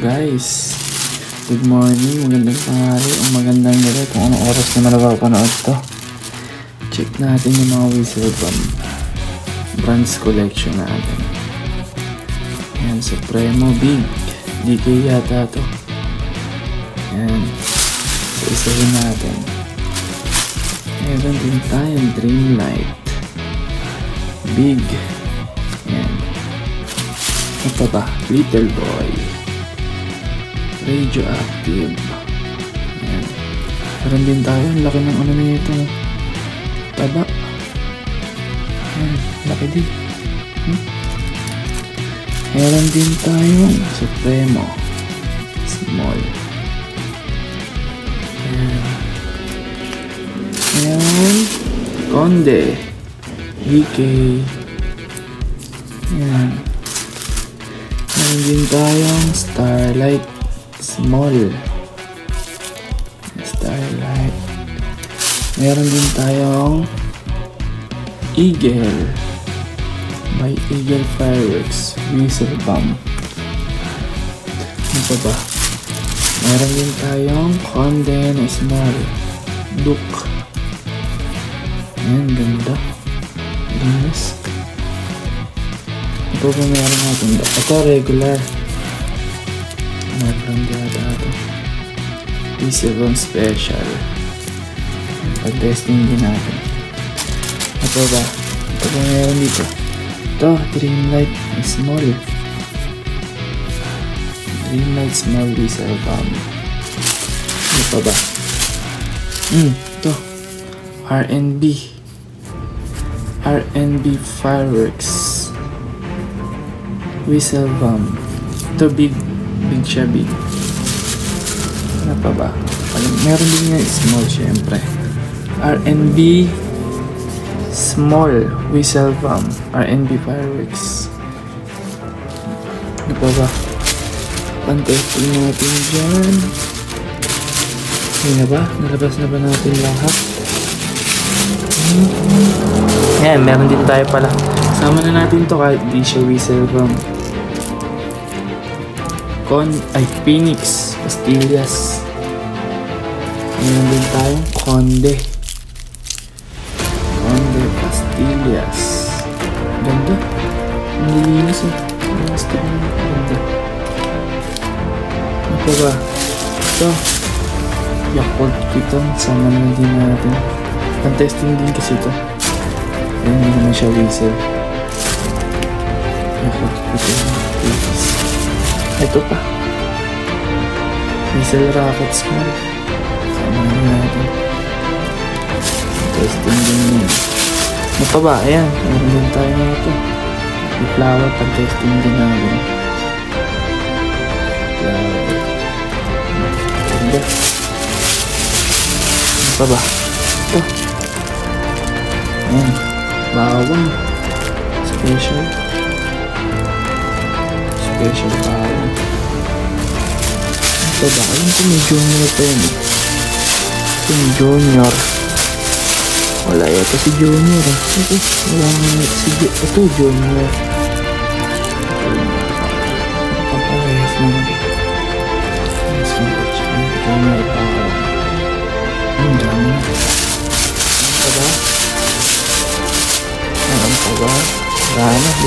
guys? Good morning, magandang tanghali, o magandang gabi kung anong oras naman napapanood to. Check natin yung mga Whistle Bomb brands collection natin. Ayan, Supremo Big DK yata to. Ayan, so isahin natin. Meron din tayong Dreamlight Big. Ayan, ito ba? Little Boy Radioactive. Ayan, meron din tayo. Laki ng ano nito, taba. Ayan, laki din. Meron din tayong Supremo Small. Ayan, ayan, Conde DK. Ayan, meron din tayong Starlight Small. Starlight. Meron din tayong Eagle by Eagle Fireworks Whistle Bomb. Ano pa ba? Meron din tayong Conde na Small Duke. Ayan, ganda. Linis. Ito pa meron natin. Ito regular. Meron dito ito. Whistle Bomb Special. Pag-testing din natin. Ito ba? Ito pa meron dito. Ito, Dreamlight Small. Dreamlight Small Whistle Bomb. Ano pa ba? Ito. R&B Fireworks Whistle Bomb. Ito big siya, big. Ano pa ba? Meron din nga small, syempre. R&B Small Whistle Bomb. R&B Fireworks. Ano pa ba? Pantesting natin dyan. Hindi na ba? Nalabas na ba natin lahat? Ayan, meron din tayo pala. Sama na natin to kahit di siya Whistle Bomb. Phoenix Pastillas. Meron din tayong Conde Pastillas. Ganda. Ang lilinis eh. Ganda. Ano pa ba? Ito, Yakult Piton. Sama na din natin. Pang-testing din kasi ito. Ayan, hindi naman siya whistle. Yakult Piton. Ito pa, Whistle Rocket Small. Sama na natin. Testing din yun. Ano pa ba? Ayan, meron din tayo na ito. Yung flower, pag-testing din natin. Flower. Ganda. Ano pa ba? Ito. Ayan, bawang. Special bawang. Ito ba? Alam ko may junior pa yun eh. Ito yung junior. Wala yata si junior eh. Wala nga ito junior. Paparehas naman. Mas mag-watch ang junior pa ako. Ang dami na. Ano ba? Ano pa ba?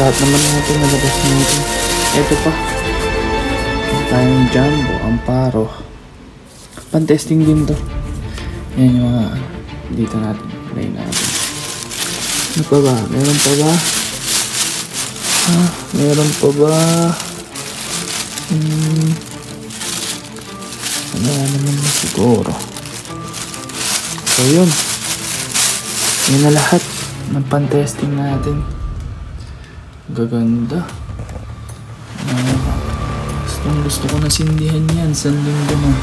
Lahat naman natin nalabas natin. Ito pa. Tayong Jumbo Amparo. Pan-testing din to. Yan yung mga dito natin. Play natin. Ano pa ba? Meron pa ba? Meron pa ba? Wala naman na siguro. So yun. Yan na lahat ng pan-testing natin. Gaganda. Gusto ko na sindihan yan. San linggo na.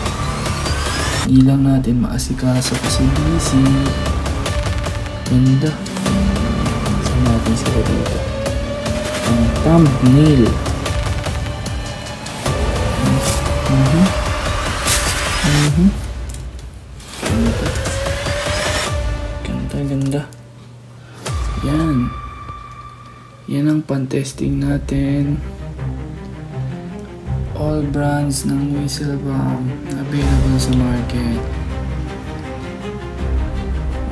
Hindi lang natin maasikaso kasi busy. Ganda. Saan natin sila dito? Ang thumbnail. Ganda. Yan. Yan ang pan-testing natin. All brands ng whistle bomb available sa market.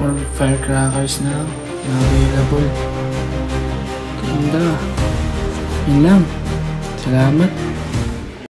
Or firecrackers na lang na available. Ganda. Yun lang. Salamat.